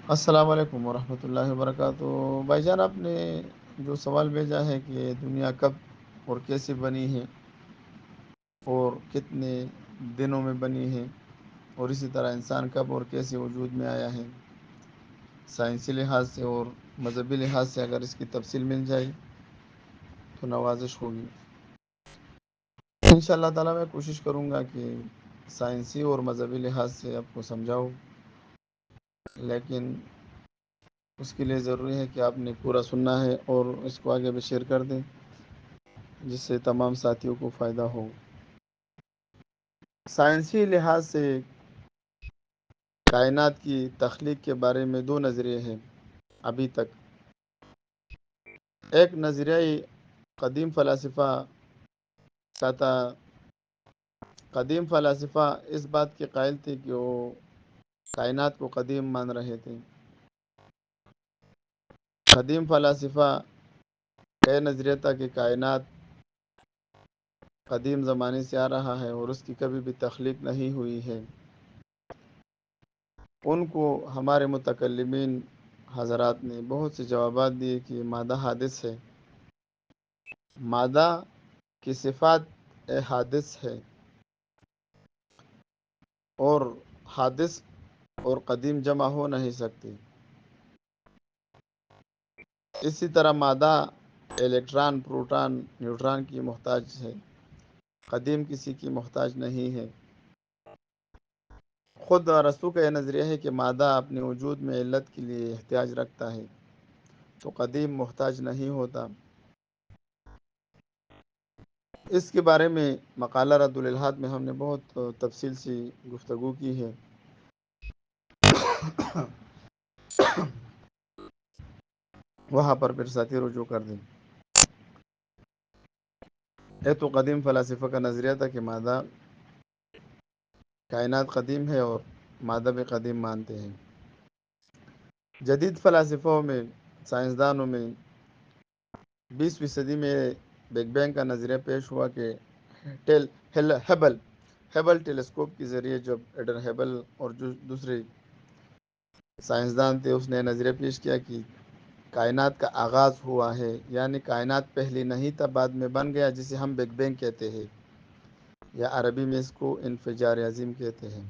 السلام علیکم ورحمۃ اللہ وبرکاتہ۔ بھائی جان، آپ نے جو سوال بھیجا ہے کہ دنیا کب اور کیسے بنی ہے اور کتنے دنوں میں بنی ہے، اور اسی طرح انسان کب اور کیسے وجود میں آیا ہے، سائنسی لحاظ سے اور مذہبی لحاظ سے اگر اس کی تفصیل مل جائے تو نوازش ہوگی۔ انشاء اللہ تعالیٰ میں کوشش کروں گا کہ سائنسی اور مذہبی لحاظ سے آپ کو سمجھاؤں، لیکن اس کے لیے ضروری ہے کہ آپ نے پورا سننا ہے اور اس کو آگے بھی شیئر کر دیں، جس سے تمام ساتھیوں کو فائدہ ہو۔ سائنسی لحاظ سے کائنات کی تخلیق کے بارے میں دو نظریے ہیں ابھی تک۔ ایک نظریہ قدیم فلاسفہ کا تھا۔ قدیم فلاسفہ اس بات کے قائل تھے کہ وہ کائنات کو قدیم مان رہے تھے۔ قدیم فلاسفہ کا یہ نظریہ تھا کہ کائنات قدیم زمانے سے آ رہا ہے اور اس کی کبھی بھی تخلیق نہیں ہوئی ہے۔ ان کو ہمارے متکلمین حضرات نے بہت سے جوابات دیے کہ مادہ حادث ہے، مادہ کی صفات حادث ہے، اور حادث اور قدیم جمع ہو نہیں سکتی۔ اسی طرح مادہ الیکٹران، پروٹان، نیوٹران کی محتاج ہے، قدیم کسی کی محتاج نہیں ہے۔ خود ارسطو کا یہ نظریہ ہے کہ مادہ اپنے وجود میں علت کے لیے احتیاج رکھتا ہے تو قدیم محتاج نہیں ہوتا۔ اس کے بارے میں مقالہ رد الالحاد میں ہم نے بہت تفصیل سے گفتگو کی ہے۔ وہاں پر پھر ساتھی رجوع کر دیں۔ یہ تو قدیم فلاسفہ کا نظریہ تھا کہ مادہ کائنات قدیم ہے اور مادہ بھی قدیم مانتے ہیں۔ جدید فلاسفوں میں، سائنسدانوں میں 20ویں صدی میں بگ بینگ کا نظریہ پیش ہوا کہ ہیبل ٹیلیسکوپ کے ذریعے جب ایڈر ہیبل اور جو دوسرے سائنسدان تھے، اس نے نظریہ پیش کیا کہ کائنات کا آغاز ہوا ہے، یعنی کائنات پہلے نہیں تھا، بعد میں بن گیا، جسے ہم بگ بینگ کہتے ہیں، یا عربی میں اس کو انفجار عظیم کہتے ہیں۔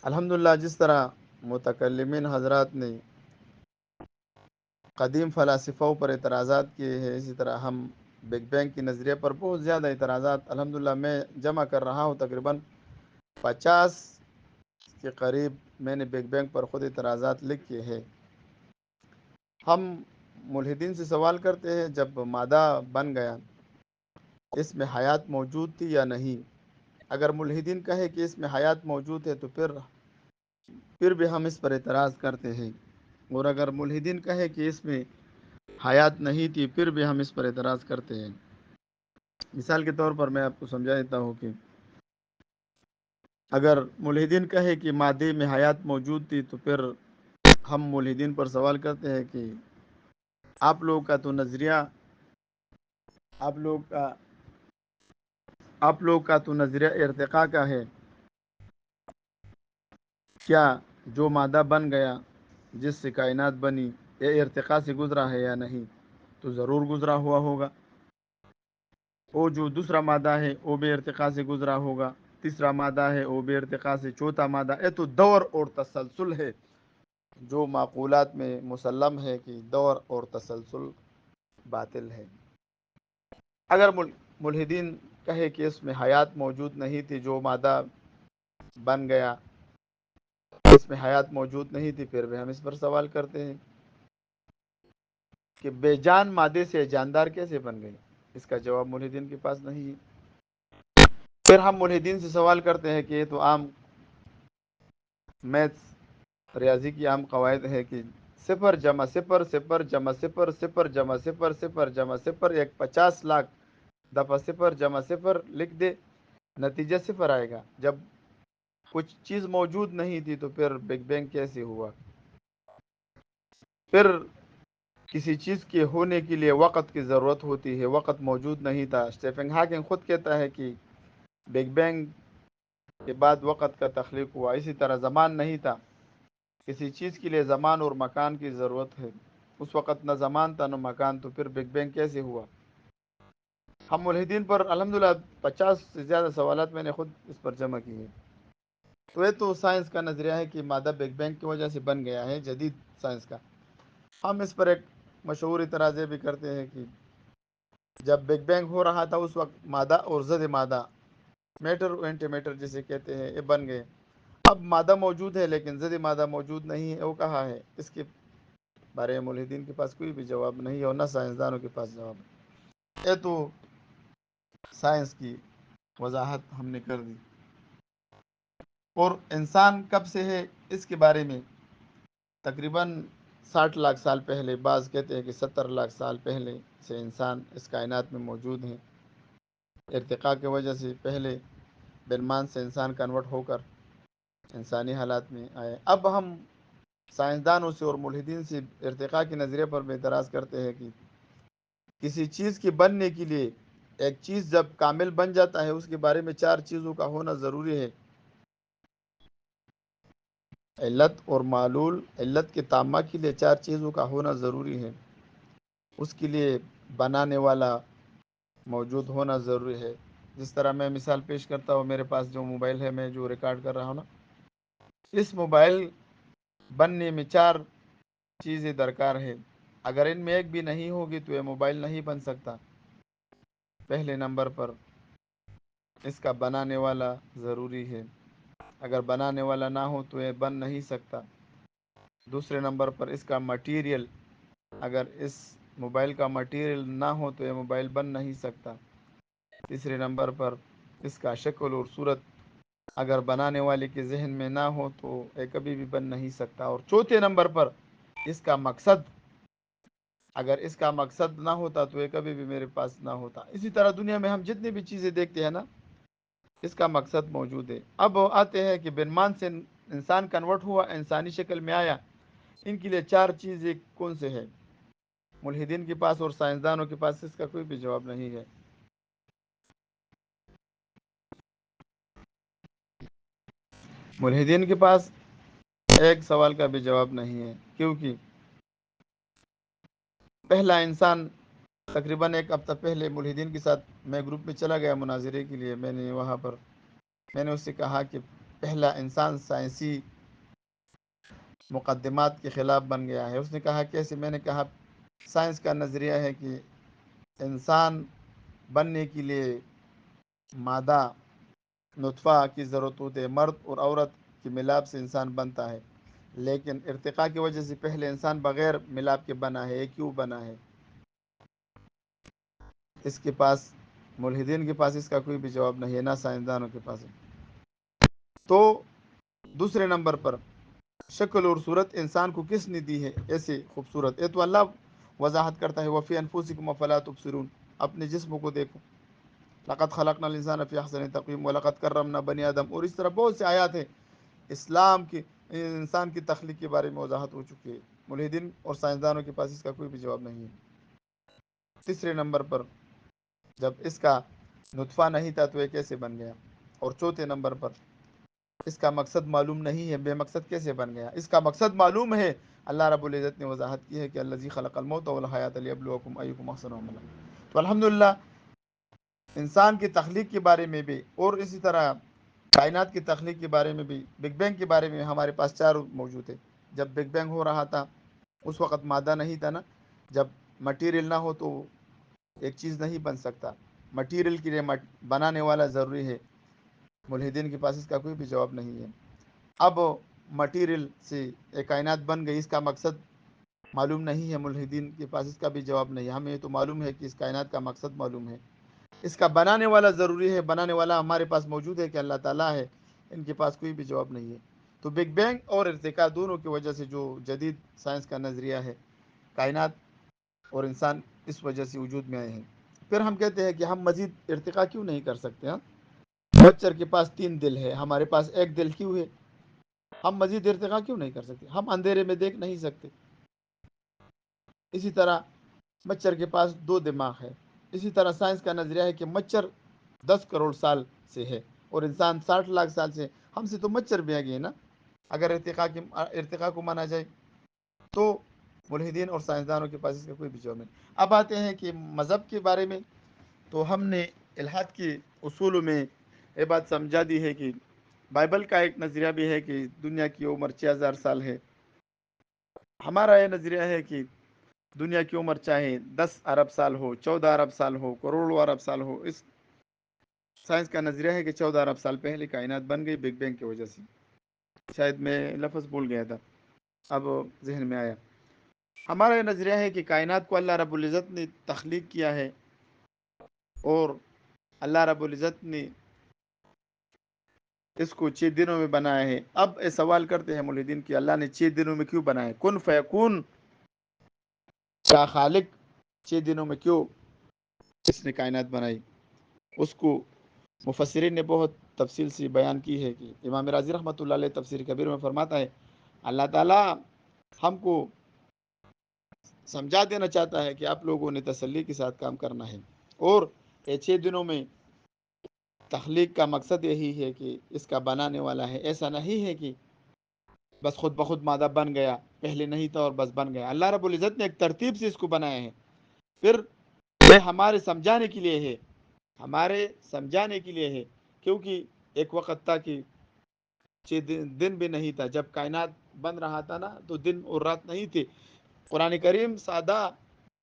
الحمدللہ، جس طرح متکلمین حضرات نے قدیم فلاسفوں پر اعتراضات کیے ہیں، اسی طرح ہم بگ بینگ کی نظریے پر بہت زیادہ اعتراضات الحمدللہ میں جمع کر رہا ہوں۔ تقریباً 50 کے قریب میں نے بگ بینگ پر خود اعتراضات لکھے ہیں۔ ہم ملحدین سے سوال کرتے ہیں، جب مادہ بن گیا، اس میں حیات موجود تھی یا نہیں؟ اگر ملحدین کہے کہ اس میں حیات موجود ہے تو پھر بھی ہم اس پر اعتراض کرتے ہیں، اور اگر ملحدین کہے کہ اس میں حیات نہیں تھی، پھر بھی ہم اس پر اعتراض کرتے ہیں۔ مثال کے طور پر میں آپ کو سمجھا دیتا ہوں کہ اگر ملحدین کہے کہ مادے میں حیات موجود تھی تو پھر ہم ملحدین پر سوال کرتے ہیں کہ آپ لوگوں کا تو نظریہ ارتقاء کا ہے، کیا جو مادہ بن گیا جس سے کائنات بنی، یہ ارتقاء سے گزرا ہے یا نہیں؟ تو ضرور گزرا ہوا ہوگا۔ وہ جو دوسرا مادہ ہے وہ بھی ارتقاء سے گزرا ہوگا، تیسرا مادہ ہے وہ بھی ارتقاء سے، چوتھا مادہ، یہ تو دور اور تسلسل ہے، جو معقولات میں مسلم ہے کہ دور اور تسلسل باطل ہے۔ اگر ملحدین کہے کہ اس میں حیات موجود نہیں تھی، جو مادہ بن گیا اس میں حیات موجود نہیں تھی، پھر بھی ہم اس پر سوال کرتے ہیں کہ بے جان مادے سے جاندار کیسے بن گئی؟ اس کا جواب ملحدین کے پاس نہیں ہے۔ پھر ہم ملحدین سے سوال کرتے ہیں کہ یہ تو عام میتھس، ریاضی کی عام قواعد ہے کہ صفر جمع صفر، صفر جمع صفر، صفر جمع صفر، صفر جمع صفر، 50 لاکھ دفعہ صفر جمع صفر لکھ دے، نتیجہ صفر آئے گا۔ جب کچھ چیز موجود نہیں تھی تو پھر بگ بینگ کیسے ہوا؟ پھر کسی چیز کے ہونے کے لیے وقت کی ضرورت ہوتی ہے، وقت موجود نہیں تھا۔ اسٹیفن ہاکنگ خود کہتا ہے کہ بگ بینگ کے بعد وقت کا تخلیق ہوا، اسی طرح زمان نہیں تھا، کسی چیز کے لیے زمان اور مکان کی ضرورت ہے، اس وقت نہ زمان تھا نہ مکان، تو پھر بگ بینگ کیسے ہوا؟ ہم ملحدین پر الحمدللہ 50 سے زیادہ سوالات میں نے خود اس پر جمع کیے ہیں۔ تو یہ تو سائنس کا نظریہ ہے کہ مادہ بگ بینگ کی وجہ سے بن گیا ہے، جدید سائنس کا۔ ہم اس پر ایک مشہور اعتراض بھی کرتے ہیں کہ جب بگ بینگ ہو رہا تھا اس وقت مادہ اور ضد مادہ، میٹر اور اینٹی میٹر جسے کہتے ہیں، یہ بن گئے۔ اب مادہ موجود ہے لیکن ضد مادہ موجود نہیں ہے، وہ کہاں ہے؟ اس کے بارے میں ملحدین کے پاس کوئی بھی جواب نہیں ہے اور نہ سائنسدانوں کے پاس جواب ہے۔ یہ تو سائنس کی وضاحت ہم نے کر دی۔ اور انسان کب سے ہے اس کے بارے میں تقریباً 60 لاکھ سال پہلے، بعض کہتے ہیں کہ 70 لاکھ سال پہلے سے انسان اس کائنات میں موجود ہیں۔ ارتقاء کی وجہ سے پہلے برمان سے انسان کنورٹ ہو کر انسانی حالات میں آئے۔ اب ہم سائنسدانوں سے اور ملحدین سے ارتقاء کے نظریے پر بھی اعتراض کرتے ہیں کہ کسی چیز کے بننے کے لیے ایک چیز جب کامل بن جاتا ہے اس کے بارے میں 4 چیزوں کا ہونا ضروری ہے: علت اور معلول۔ علت کے تامہ کے لیے 4 چیزوں کا ہونا ضروری ہے۔ اس کے لیے بنانے والا موجود ہونا ضروری ہے۔ جس طرح میں مثال پیش کرتا ہوں، میرے پاس جو موبائل ہے، میں جو ریکارڈ کر رہا ہوں نا، اس موبائل بننے میں 4 چیزیں درکار ہے۔ اگر ان میں ایک بھی نہیں ہوگی تو یہ موبائل نہیں بن سکتا۔ پہلے نمبر پر اس کا بنانے والا ضروری ہے، اگر بنانے والا نہ ہو تو یہ بن نہیں سکتا۔ دوسرے نمبر پر اس کا مٹیریل، اگر اس موبائل کا مٹیریل نہ ہو تو یہ موبائل بن نہیں سکتا۔ تیسرے نمبر پر اس کا شکل اور صورت، اگر بنانے والے کے ذہن میں نہ ہو تو یہ کبھی بھی بن نہیں سکتا۔ اور چوتھے نمبر پر اس کا مقصد، اگر اس کا مقصد نہ ہوتا تو یہ کبھی بھی میرے پاس نہ ہوتا۔ اسی طرح دنیا میں ہم جتنی بھی چیزیں دیکھتے ہیں نا، اس کا مقصد موجود ہے۔ اب آتے ہیں کہ برمان سے انسان کنورٹ ہوا، انسانی شکل میں آیا، ان کے لیے 4 چیزیں کون سے ہیں؟ ملحدین کے پاس اور سائنسدانوں کے پاس اس کا کوئی بھی جواب نہیں ہے۔ ملحدین کے پاس ایک سوال کا بھی جواب نہیں ہے، کیونکہ پہلا انسان تقریباً 1 ہفتہ پہلے ملحدین کے ساتھ میں گروپ میں چلا گیا مناظرے کے لیے۔ میں نے وہاں پر اس سے کہا کہ پہلا انسان سائنسی مقدمات کے خلاف بن گیا ہے۔ اس نے کہا کیسے؟ میں نے کہا سائنس کا نظریہ ہے کہ انسان بننے کے لیے مادہ نطفہ کی ضرورت ہوتی ہے، مرد اور عورت کی ملاپ سے انسان بنتا ہے، لیکن ارتقاء کی وجہ سے پہلے انسان بغیر ملاپ کے بنا ہے۔ یہ کیوں بنا ہے؟ اس کے پاس، ملحدین کے پاس اس کا کوئی بھی جواب نہیں ہے، نہ سائنسدانوں کے پاس ہے۔ تو دوسرے نمبر پر شکل اور صورت انسان کو کس نے دی ہے ایسے خوبصورت؟ یہ تو اللہ وضاحت کرتا ہے، وفی انفسکم افلا تبصرون، اپنے جسم کو دیکھو، لقد خلقنا الانسان فی احسن تقویم ولقد کرمنا بنی آدم، اور اس طرح بہت سے آیات ہیں اسلام کی انسان کی تخلیق کے بارے میں وضاحت ہو چکی ہے۔ ملحدین اور سائنسدانوں کے پاس اس کا کوئی بھی جواب نہیں ہے۔ تیسرے نمبر پر جب اس کا نطفہ نہیں تھا تو یہ کیسے بن گیا؟ اور چوتھے نمبر پر اس کا مقصد معلوم نہیں ہے، بے مقصد کیسے بن گیا؟ اس کا مقصد معلوم ہے، اللہ رب العزت نے وضاحت کی ہے کہ الذی خلق الموت والحیات لیبلوکم ایکم احسن عملا۔ تو الحمدللہ انسان کی تخلیق کے بارے میں بھی اور اسی طرح کائنات کی تخلیق کے بارے میں بھی، بگ بینگ کے بارے میں ہمارے پاس 4 موجود ہے۔ جب بگ بینگ ہو رہا تھا اس وقت مادہ نہیں تھا نا، جب مٹیریل نہ ہو تو ایک چیز نہیں بن سکتا، مٹیریل کے لیے بنانے والا ضروری ہے۔ ملحدین کے پاس اس کا کوئی بھی جواب نہیں ہے۔ اب مٹیریل سے ایک کائنات بن گئی، اس کا مقصد معلوم نہیں ہے، ملحدین کے پاس اس کا بھی جواب نہیں ہے۔ ہمیں تو معلوم ہے کہ اس کائنات کا مقصد معلوم ہے، اس کا بنانے والا ضروری ہے، بنانے والا ہمارے پاس موجود ہے کہ اللہ تعالیٰ ہے، ان کے پاس کوئی بھی جواب نہیں ہے۔ تو بگ بینگ اور ارتقاء دونوں کی وجہ سے جو جدید سائنس کا نظریہ ہے، کائنات اور انسان اس وجہ سے وجود میں آئے ہیں۔ پھر ہم کہتے ہیں کہ ہم مزید ارتقاء کیوں نہیں کر سکتے؟ ہاں، مچھر کے پاس 3 دل ہے، ہمارے پاس 1 دل کیوں ہے؟ ہم مزید ارتقاء کیوں نہیں کر سکتے؟ ہم اندھیرے میں دیکھ نہیں سکتے۔ اسی طرح مچھر کے پاس 2 دماغ ہے۔ اسی طرح سائنس کا نظریہ ہے کہ مچھر 10 کروڑ سال سے ہے اور انسان 60 لاکھ سال سے، ہم سے تو مچھر بھی آگے ہے نا۔ اگر ارتقاء کو مانا جائے تو ملحدین اور سائنسدانوں کے پاس اس کا کوئی بھی جواب نہیں. اب آتے ہیں کہ مذہب کے بارے میں. تو ہم نے الحاد کے اصولوں میں یہ بات سمجھا دی ہے کہ بائبل کا ایک نظریہ بھی ہے کہ دنیا کی عمر 6000 سال ہے. ہمارا یہ نظریہ ہے کہ دنیا کی عمر چاہے 10 ارب سال ہو، 14 ارب سال ہو، کروڑوں ارب سال ہو. اس سائنس کا نظریہ ہے کہ 14 ارب سال پہلے کائنات بن گئی بگ بینگ کی وجہ سے. شاید میں لفظ بھول گیا تھا، اب ذہن میں آیا. ہمارا یہ نظریہ ہے کہ کائنات کو اللہ رب العزت نے تخلیق کیا ہے، اور اللہ رب العزت نے اس کو 6 دنوں میں بنایا ہے. اب یہ سوال کرتے ہیں ملحدین کہ اللہ نے 6 دنوں میں کیوں بنایا؟ کن فیکون کا خالق 6 دنوں میں کیوں اس نے کائنات بنائی؟ اس کو مفسرین نے بہت تفصیل سے بیان کی ہے کہ امام راضی رحمۃ اللہ علیہ تفسیر کبیر میں فرماتا ہے اللہ تعالیٰ ہم کو سمجھا دینا چاہتا ہے کہ آپ لوگوں نے تسلی کے ساتھ کام کرنا ہے، اور یہ 6 دنوں میں تخلیق کا مقصد یہی ہے کہ اس کا بنانے والا ہے. ایسا نہیں ہے کہ بس خود بخود مادہ بن گیا، پہلے نہیں تھا اور بس بن گیا. اللہ رب العزت نے ایک ترتیب سے اس کو بنایا ہے. پھر یہ ہمارے سمجھانے کے لیے ہے، ہمارے سمجھانے کے لیے ہے، کیونکہ ایک وقت تھا کہ 6 دن بھی نہیں تھا جب کائنات بن رہا تھا نا، تو دن اور رات نہیں تھے. قرآن کریم سادہ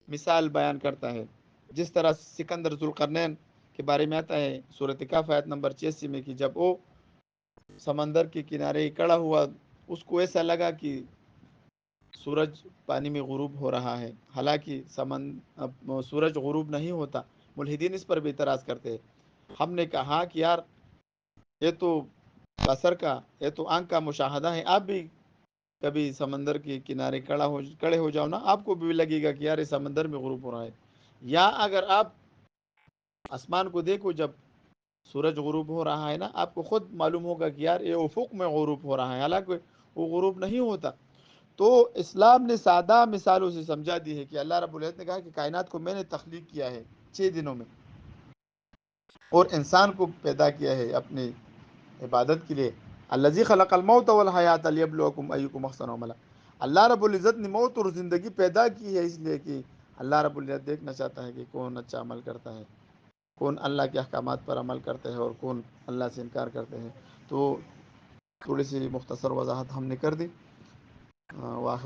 مثال بیان کرتا ہے، جس طرح سکندر ذوالقرنین کے بارے میں آتا ہے سورۃ کہف آیت نمبر 86 میں کہ جب وہ سمندر کے کنارے کھڑا ہوا، اس کو ایسا لگا کہ سورج پانی میں غروب ہو رہا ہے، حالانکہ سورج غروب نہیں ہوتا. ملحدین اس پر بھی اعتراض کرتے ہیں. ہم نے کہا کہ یار یہ تو بصر کا، یہ تو آنکھ کا مشاہدہ ہے. آپ بھی کبھی سمندر کے کنارے کھڑے ہو جاؤ نا، آپ کو بھی لگے گا کہ یار یہ سمندر میں غروب ہو رہا ہے. یا اگر آپ آسمان کو دیکھو جب سورج غروب ہو رہا ہے نا، آپ کو خود معلوم ہوگا کہ یار یہ افق میں غروب ہو رہا ہے، حالانکہ وہ غروب نہیں ہوتا. تو اسلام نے سادہ مثالوں سے سمجھا دی ہے کہ اللہ رب العزت نے کہا کہ کائنات کو میں نے تخلیق کیا ہے 6 دنوں میں، اور انسان کو پیدا کیا ہے اپنی عبادت کے لیے. الذی خلق الموت والحیات لیبلوکم ایکم احسن عملا. اللہ رب العزت نے موت اور زندگی پیدا کی ہے اس لیے کہ اللہ رب العزت دیکھنا چاہتا ہے کہ کون اچھا عمل کرتا ہے، کون اللہ کے احکامات پر عمل کرتے ہیں اور کون اللہ سے انکار کرتے ہیں. تو تھوڑی سی مختصر وضاحت ہم نے کر دی.